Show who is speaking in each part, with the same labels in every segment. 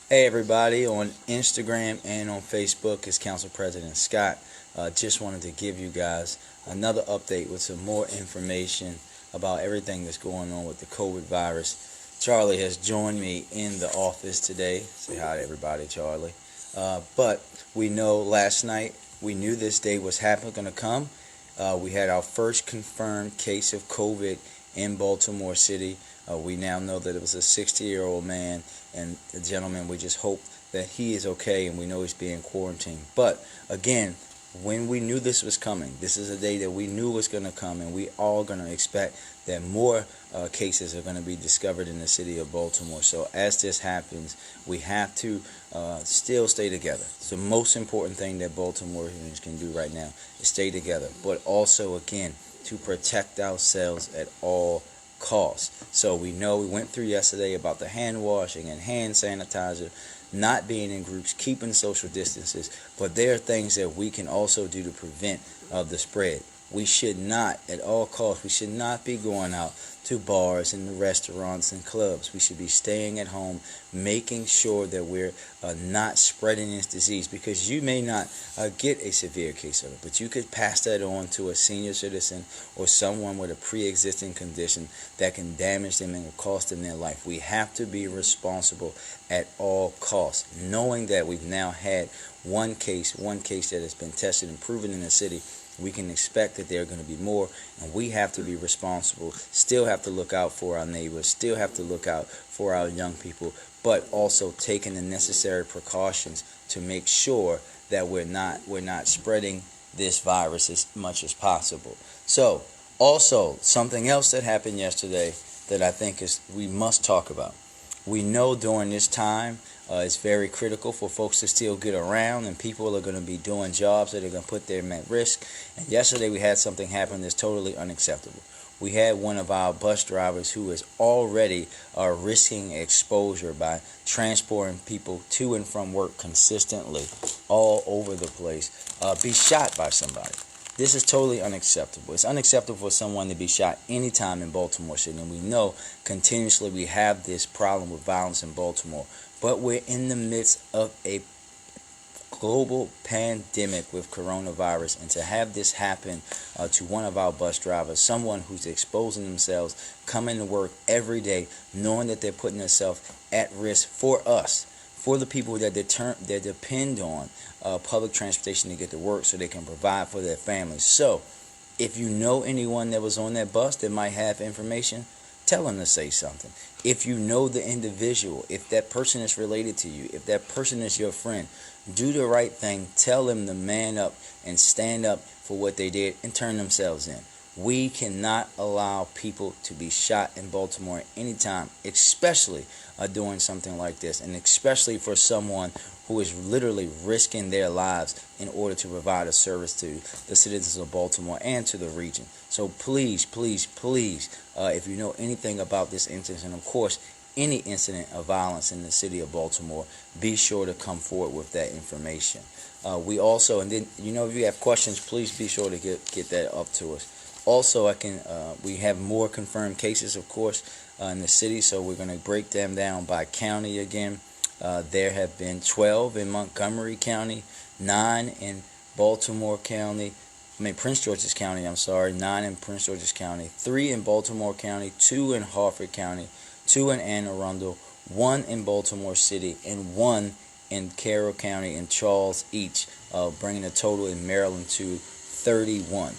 Speaker 1: Hey everybody, on Instagram and on Facebook is Council President Scott. Just wanted to give you guys another update with some more information about everything that's going on with the COVID virus. Charlie has joined me in the office today. Say hi to everybody, Charlie. But we know last night, we knew this day was going to come. We had our first confirmed case of COVID in Baltimore City. We now know that it was a 60-year-old man, and the gentleman, we just hope that he is okay, and we know he's being quarantined. But again, when we knew this was coming, this is a day that we knew was going to come, and we all going to expect that more cases are going to be discovered in the city of Baltimore. So as this happens, we have to still stay together. It's the most important thing that Baltimoreans can do right now is stay together, but also, again, to protect ourselves at all costs. So we know we went through yesterday about the hand washing and hand sanitizer, not being in groups, keeping social distances, but there are things that we can also do to prevent the spread. We should not, at all costs, we should not be going out to bars and the restaurants and clubs. We should be staying at home, making sure that we're not spreading this disease, because you may not get a severe case of it, but you could pass that on to a senior citizen or someone with a pre-existing condition that can damage them and cost them their life. We have to be responsible at all costs, knowing that we've now had one case that has been tested and proven in the city. We can expect that there are going to be more, and we have to be responsible, still have to look out for our neighbors, still have to look out for our young people, but also taking the necessary precautions to make sure that we're not spreading this virus as much as possible. So, also, something else that happened yesterday that I think we must talk about. We know during this time it's very critical for folks to still get around, and people are going to be doing jobs that are going to put them at risk. And yesterday we had something happen that's totally unacceptable. We had one of our bus drivers who is already risking exposure by transporting people to and from work consistently all over the place be shot by somebody. This is totally unacceptable. It's unacceptable for someone to be shot anytime in Baltimore City, and we know continuously we have this problem with violence in Baltimore. But we're in the midst of a global pandemic with coronavirus, and to have this happen to one of our bus drivers, someone who's exposing themselves, coming to work every day, knowing that they're putting themselves at risk for us, for the people that depend on public transportation to get to work so they can provide for their families. So if you know anyone that was on that bus that might have information, tell them to say something. If you know the individual, if that person is related to you, if that person is your friend, do the right thing. Tell them to man up and stand up for what they did and turn themselves in. We cannot allow people to be shot in Baltimore anytime, especially doing something like this, and especially for someone who is literally risking their lives in order to provide a service to the citizens of Baltimore and to the region. So please, please, please, if you know anything about this incident, and of course any incident of violence in the city of Baltimore, be sure to come forward with that information. We also, and then, if you have questions, please be sure to get that up to us. Also, we have more confirmed cases, of course, in the city, so we're going to break them down by county again. There have been 12 in Montgomery County, 9 in Baltimore County, Prince George's County, 9 in Prince George's County, 3 in Baltimore County, 2 in Harford County, 2 in Anne Arundel, 1 in Baltimore City, and 1 in Carroll County and Charles each, bringing the total in Maryland to 31.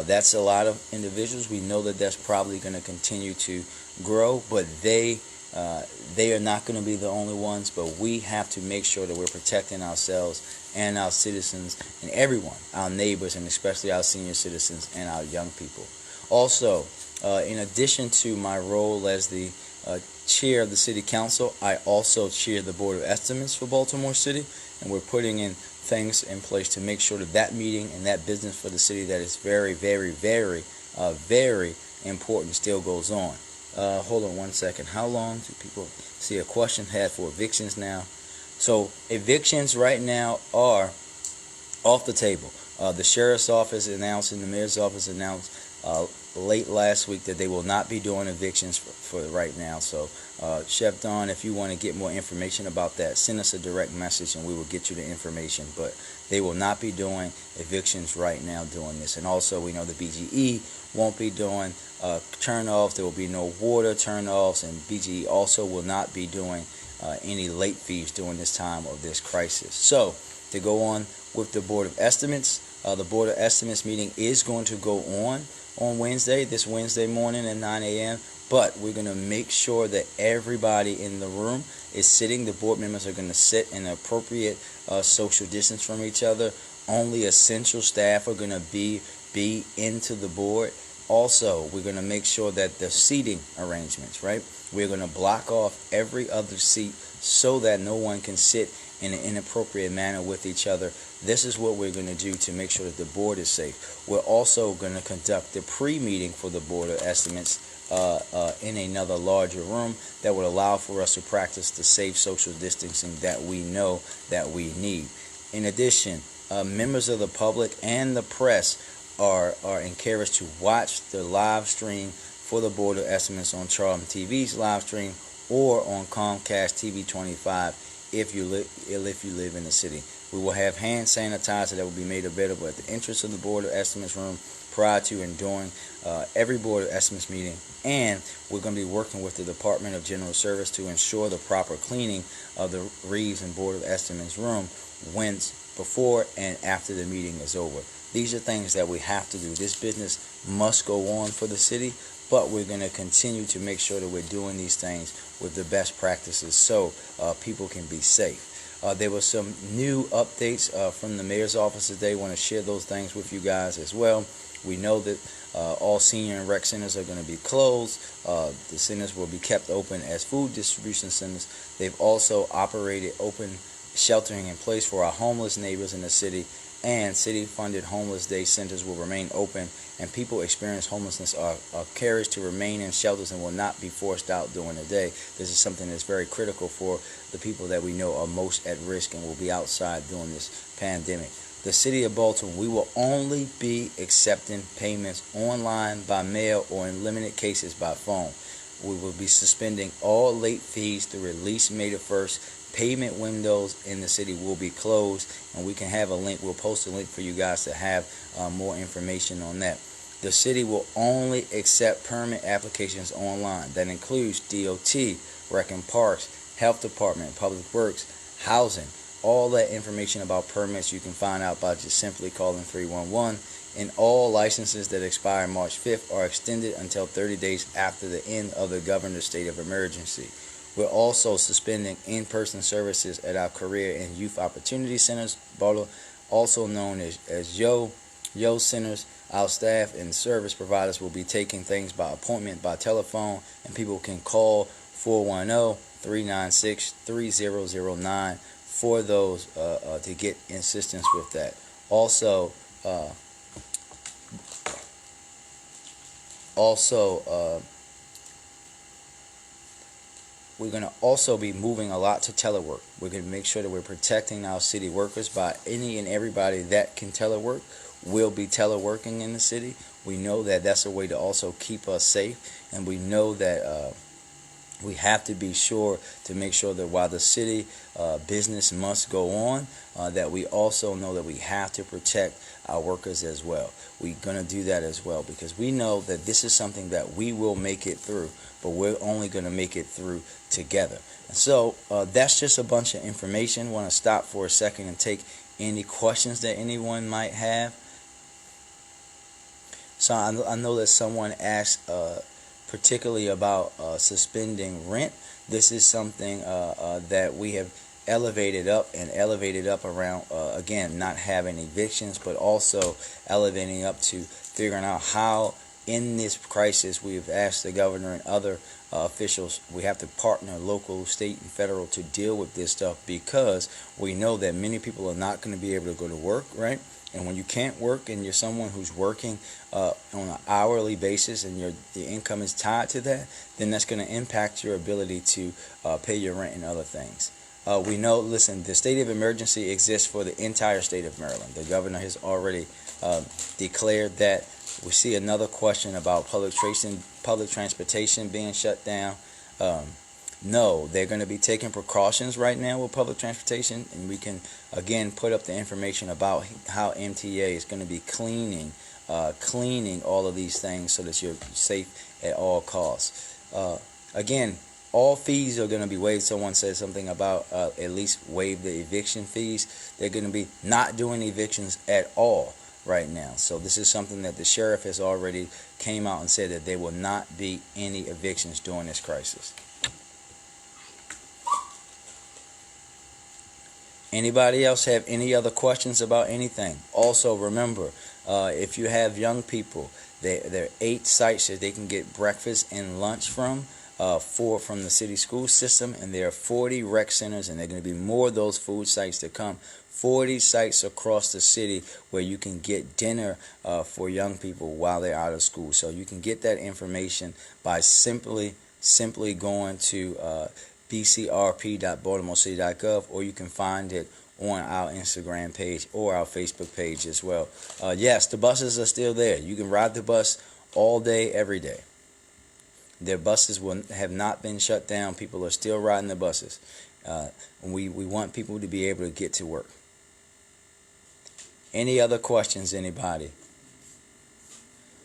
Speaker 1: That's a lot of individuals. We know that that's probably going to continue to grow, but they are not going to be the only ones. But we have to make sure that we're protecting ourselves and our citizens and everyone, our neighbors, and especially our senior citizens and our young people. Also, in addition to my role as the chair of the city council, I also chair the board of estimates for Baltimore City, and we're putting in things in place to make sure that that meeting and that business for the city that is very, very, very, very important still goes on. Hold on one second. How long do people see a question had for evictions now? So evictions right now are off the table. The sheriff's office announced and the mayor's office announced late last week that they will not be doing evictions for right now. So Chef Don, if you want to get more information about that, send us a direct message and we will get you the information. But they will not be doing evictions right now doing this. And also we know the BGE won't be doing turn-offs. There will be no water turn-offs, and BGE also will not be doing any late fees during this time of this crisis. So to go on with the Board of Estimates, the Board of Estimates meeting is going to go on Wednesday, this Wednesday morning at 9 a.m. But we're going to make sure that everybody in the room is sitting. The board members are going to sit in appropriate social distance from each other. Only essential staff are going to be into the board. Also, we're going to make sure that the seating arrangements, right? We're going to block off every other seat so that no one can sit in an inappropriate manner with each other. This is what we're going to do to make sure that the board is safe. We're also going to conduct the pre-meeting for the Board of Estimates in another larger room that would allow for us to practice the safe social distancing that we know that we need. In addition, members of the public and the press are encouraged to watch the live stream for the Board of Estimates on Charlton TV's live stream or on Comcast TV 25 if you live in the city. We will have hand sanitizer that will be made available at the entrance of the Board of Estimates room prior to and during every Board of Estimates meeting. And we're going to be working with the Department of General Service to ensure the proper cleaning of the Reeves and Board of Estimates room before and after the meeting is over. These are things that we have to do. This business must go on for the city, but we're going to continue to make sure that we're doing these things with the best practices so people can be safe. There were some new updates from the mayor's office today. I want to share those things with you guys as well. We know that all senior and rec centers are going to be closed. The centers will be kept open as food distribution centers. They've also operated open sheltering in place for our homeless neighbors in the city, and city-funded homeless day centers will remain open, and people experiencing homelessness are encouraged to remain in shelters and will not be forced out during the day. This is something that's very critical for the people that we know are most at risk and will be outside during this pandemic. The city of Baltimore, we will only be accepting payments online, by mail, or in limited cases by phone. We will be suspending all late fees through at least May the 1st. Payment windows in the city will be closed, and we can have a link. We'll post a link for you guys to have more information on that. The city will only accept permit applications online. That includes DOT, Rec and Parks, Health Department, Public Works, Housing. All that information about permits you can find out by just simply calling 311. And all licenses that expire March 5th are extended until 30 days after the end of the governor's state of emergency. We're also suspending in-person services at our career and youth opportunity centers, also known as YO centers. Our staff and service providers will be taking things by appointment by telephone, and people can call 410-396-3009 for those to get assistance with that. Also, we're going to also be moving a lot to telework. We're going to make sure that we're protecting our city workers. By any and everybody that can telework will be teleworking in the city. We know that that's a way to also keep us safe, and we know that we have to be sure to make sure that while the city business must go on, that we also know that we have to protect our workers as well. We're going to do that as well, because we know that this is something that we will make it through, but we're only going to make it through together. And so that's just a bunch of information. I want to stop for a second and take any questions that anyone might have. So I know that someone asked particularly about suspending rent. This is something that we have elevated up around, again, not having evictions, but also elevating up to figuring out how in this crisis we have asked the governor and other officials, we have to partner local, state, and federal to deal with this stuff, because we know that many people are not going to be able to go to work, right? And when you can't work and you're someone who's working on an hourly basis and your income is tied to that, then that's going to impact your ability to pay your rent and other things. We know, listen, the state of emergency exists for the entire state of Maryland. The governor has already declared that We see another question about public transportation being shut down. No, they're going to be taking precautions right now with public transportation, and we can again put up the information about how MTA is going to be cleaning all of these things so that you're safe at all costs. Again, all fees are going to be waived. Someone said something about at least waive the eviction fees. They're going to be not doing evictions at all right now. So this is something that the sheriff has already came out and said that there will not be any evictions during this crisis. Anybody else have any other questions about anything? Also, remember, if you have young people, there are 8 sites that they can get breakfast and lunch from, 4 from the city school system, and there are 40 rec centers, and there are going to be more of those food sites to come. 40 sites across the city where you can get dinner for young people while they're out of school. So you can get that information by simply going to bcrp.baltimorecity.gov, or you can find it on our Instagram page or our Facebook page as well. Yes, the buses are still there. You can ride the bus all day, every day. Their buses have not been shut down. People are still riding the buses. We want people to be able to get to work. Any other questions, anybody?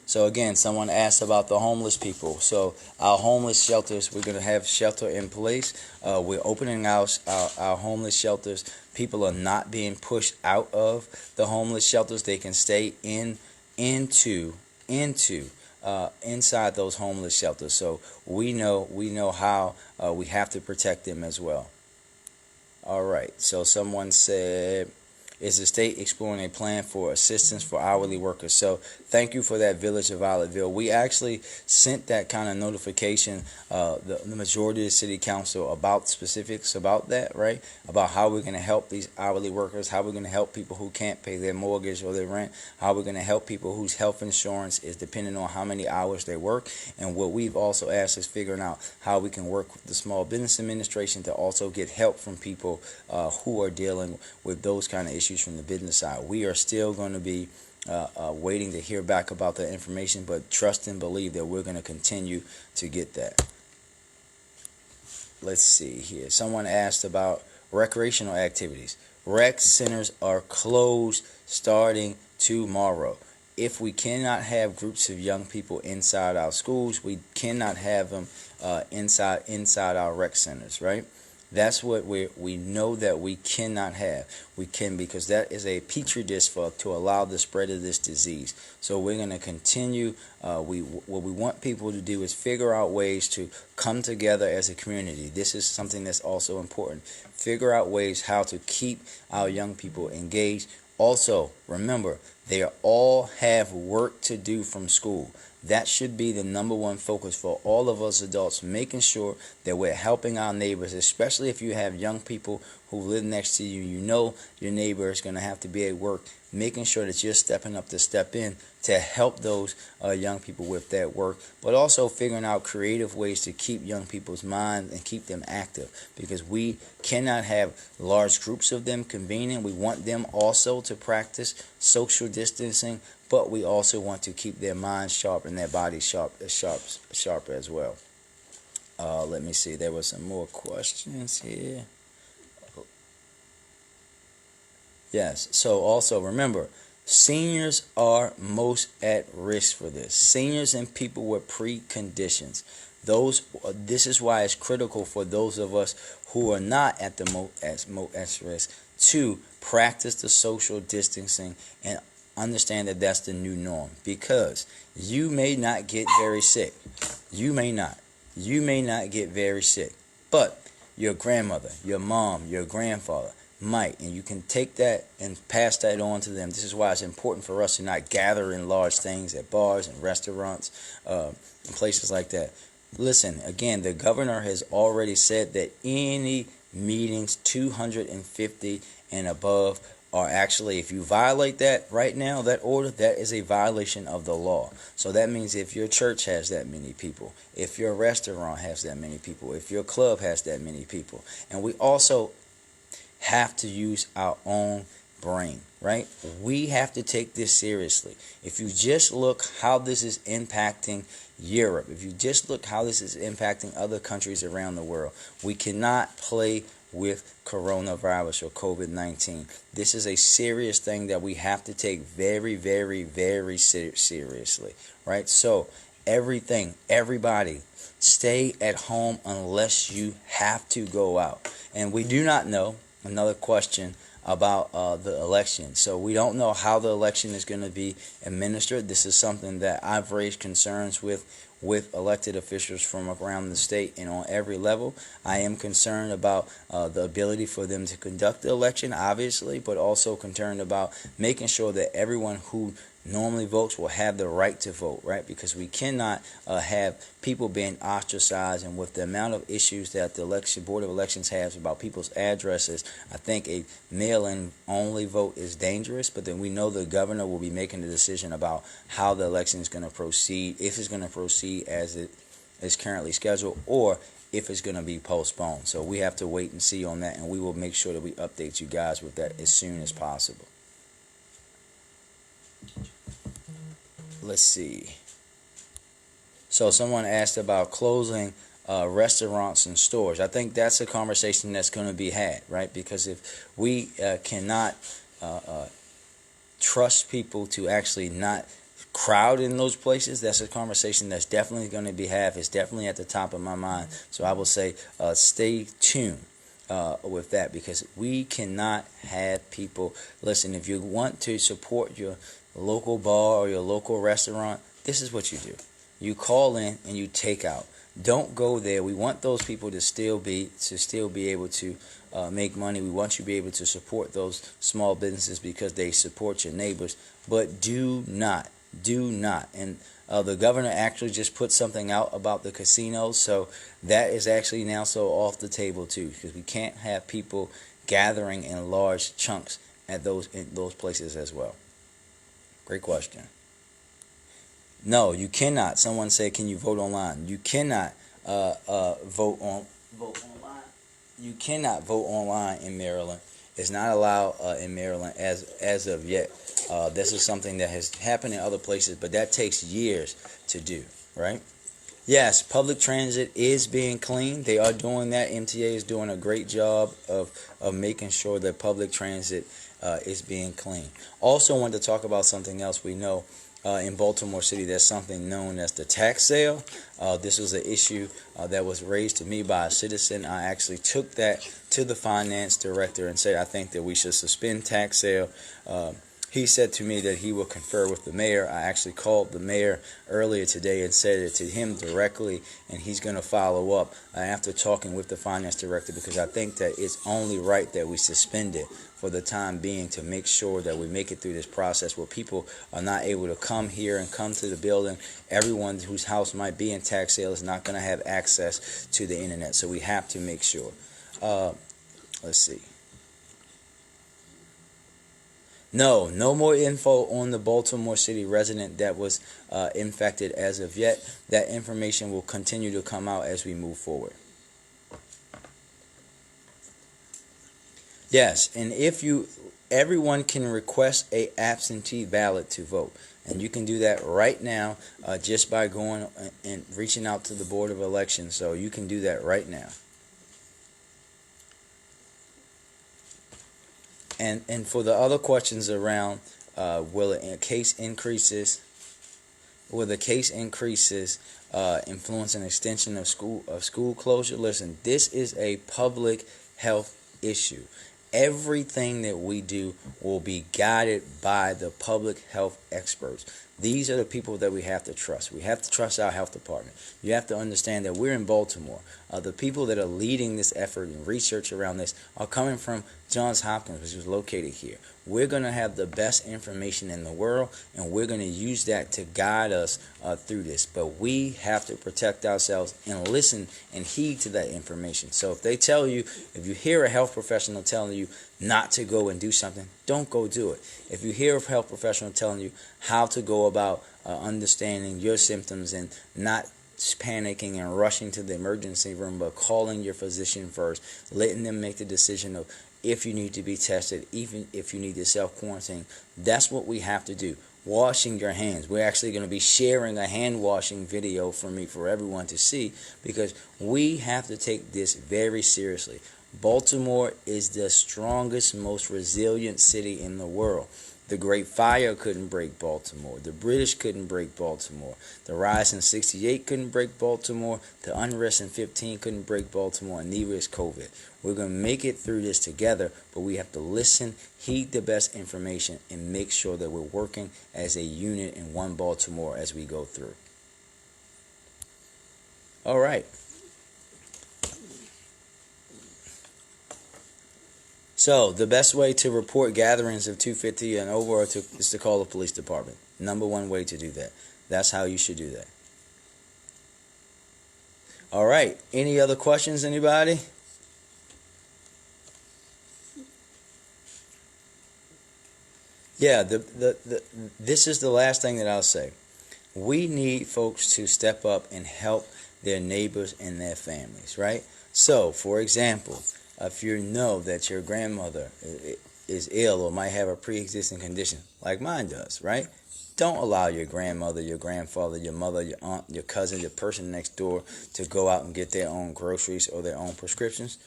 Speaker 1: So again, someone asked about the homeless people. So our homeless shelters, we're going to have shelter in place. We're opening our homeless shelters. People are not being pushed out of the homeless shelters. They can stay inside those homeless shelters. So we know how we have to protect them as well. All right. So someone said, is the state exploring a plan for assistance for hourly workers? So thank you for that, Village of Violetville. We actually sent that kind of notification, the majority of the city council, about specifics about that, right? About how we're going to help these hourly workers, how we're going to help people who can't pay their mortgage or their rent, how we're going to help people whose health insurance is dependent on how many hours they work. And what we've also asked is figuring out how we can work with the Small Business Administration to also get help from people who are dealing with those kind of issues from the business side. We are still going to be waiting to hear back about that information, but trust and believe that we're going to continue to get that. Let's see here. Someone asked about recreational activities. Rec centers are closed starting tomorrow. If we cannot have groups of young people inside our schools, we cannot have them inside our rec centers, right? That's what we know that we cannot have. We can, because that is a petri dish to allow the spread of this disease. So we're going to continue. What we want people to do is figure out ways to come together as a community. This is something that's also important. Figure out ways how to keep our young people engaged. Also, remember, they all have work to do from school. That should be the number one focus for all of us adults, making sure that we're helping our neighbors, especially if you have young people who live next to you. You know your neighbor is going to have to be at work, making sure that you're stepping up to step in to help those young people with that work, but also figuring out creative ways to keep young people's minds and keep them active, because we cannot have large groups of them convening. We want them also to practice social distancing, but we also want to keep their minds sharp and their bodies sharp as well. Let me see. There were some more questions here. Yes. So also remember, seniors are most at risk for this. Seniors and people with preconditions. This is why it's critical for those of us who are not at the most risk to practice the social distancing and understand that that's the new norm, because you may not get very sick. You may not get very sick, but your grandmother, your mom, your grandfather might, and you can take that and pass that on to them. This is why it's important for us to not gather in large things at bars and restaurants and places like that. Listen, again, the governor has already said that any meetings 250 and above are actually, if you violate that right now, that order, that is a violation of the law. So that means if your church has that many people, if your restaurant has that many people, if your club has that many people, and we also have to use our own brain, right? We have to take this seriously. If you just look how this is impacting Europe, if you just look how this is impacting other countries around the world, we cannot play with coronavirus or COVID-19. This is a serious thing that we have to take very, very, very seriously, right? So everybody, stay at home unless you have to go out. And we do not know, another question about the election. So we don't know how the election is going to be administered. This is something that I've raised concerns with elected officials from around the state and on every level. I am concerned about the ability for them to conduct the election, obviously, but also concerned about making sure that everyone who normally votes will have the right to vote, right? Because we cannot have people being ostracized, and with the amount of issues that the election board of elections has about people's addresses, I think a mail-in only vote is dangerous. But then we know the governor will be making the decision about how the election is going to proceed, if it's going to proceed as it is currently scheduled, or if it's going to be postponed. So we have to wait and see on that, and we will make sure that we update you guys with that as soon as possible. Let's see. So someone asked about closing restaurants and stores. I think that's a conversation that's going to be had, right? Because if we cannot trust people to actually not crowd in those places, that's a conversation that's definitely going to be had. It's definitely at the top of my mind. So I will say stay tuned with that, because we cannot have people. Listen, if you want to support your local bar or your local restaurant, this is what you do. You call in and you take out. Don't go there. We want those people to still be able to make money. We want you to be able to support those small businesses because they support your neighbors. But do not. And the governor actually just put something out about the casinos, so that is actually now so off the table too, because we can't have people gathering in large chunks at those places as well. Great question. No, you cannot. Someone said, "Can you vote online?" You cannot vote online. You cannot vote online in Maryland. It's not allowed in Maryland as of yet. This is something that has happened in other places, but that takes years to do, right? Yes, public transit is being cleaned. They are doing that. MTA is doing a great job of making sure that public transit is being cleaned. Also wanted to talk about something else. We know in Baltimore City there's something known as the tax sale. This was an issue that was raised to me by a citizen. I actually took that to the finance director and said I think that we should suspend tax sale. He said to me that he will confer with the mayor. I actually called the mayor earlier today and said it to him directly, and he's going to follow up after talking with the finance director, because I think that it's only right that we suspend it for the time being to make sure that we make it through this process where people are not able to come here and come to the building. Everyone whose house might be in tax sale is not going to have access to the internet, so we have to make sure. Let's see. No more info on the Baltimore City resident that was infected as of yet. That information will continue to come out as we move forward. Yes, and everyone can request a absentee ballot to vote, and you can do that right now just by going and reaching out to the Board of Elections. So you can do that right now. And for the other questions around will the case increases influence an extension of school closure? Listen, this is a public health issue. Everything that we do will be guided by the public health experts. These are the people that we have to trust. We have to trust our health department. You have to understand that we're in Baltimore. The people that are leading this effort and research around this are coming from Johns Hopkins, which is located here. We're going to have the best information in the world, and we're going to use that to guide us through this. But we have to protect ourselves and listen and heed to that information. So if they tell you, if you hear a health professional telling you not to go and do something, don't go do it. If you hear a health professional telling you how to go about understanding your symptoms and not panicking and rushing to the emergency room, but calling your physician first, letting them make the decision of if you need to be tested, even if you need to self-quarantine. That's what we have to do. Washing your hands. We're actually going to be sharing a hand washing video for me for everyone to see, because we have to take this very seriously. Baltimore is the strongest, most resilient city in the world. The Great Fire couldn't break Baltimore. The British couldn't break Baltimore. The rise in '68 couldn't break Baltimore. The unrest in '15 couldn't break Baltimore, and neither is COVID. We're going to make it through this together, but we have to listen, heed the best information, and make sure that we're working as a unit in one Baltimore as we go through. All right. So, the best way to report gatherings of 250 and over is to call the police department. Number one way to do that. That's how you should do that. All right. Any other questions, anybody? Yeah, this is the last thing that I'll say. We need folks to step up and help their neighbors and their families, right? So, for example, if you know that your grandmother is ill or might have a pre-existing condition, like mine does, right? Don't allow your grandmother, your grandfather, your mother, your aunt, your cousin, your person next door to go out and get their own groceries or their own prescriptions.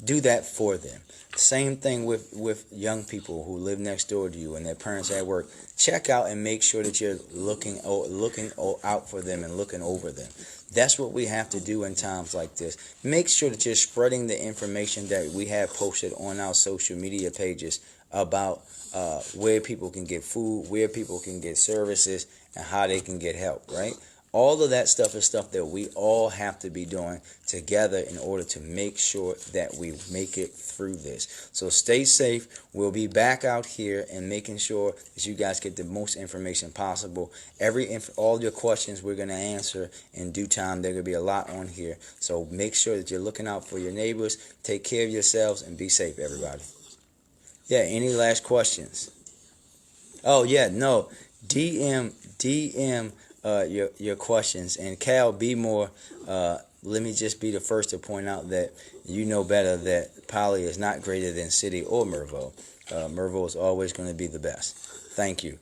Speaker 1: Do that for them. Same thing with young people who live next door to you and their parents at work. Check out and make sure that you're looking out for them and looking over them. That's what we have to do in times like this. Make sure that you're spreading the information that we have posted on our social media pages about where people can get food, where people can get services, and how they can get help, right? All of that stuff is stuff that we all have to be doing together in order to make sure that we make it through this. So stay safe. We'll be back out here and making sure that you guys get the most information possible. All your questions we're going to answer in due time. There going to be a lot on here. So make sure that you're looking out for your neighbors. Take care of yourselves and be safe, everybody. Yeah, any last questions? Oh, yeah, no. DM your questions. And Cal, be more, let me just be the first to point out that you know better that Poly is not greater than City or Mervo. Mervo is always going to be the best. Thank you.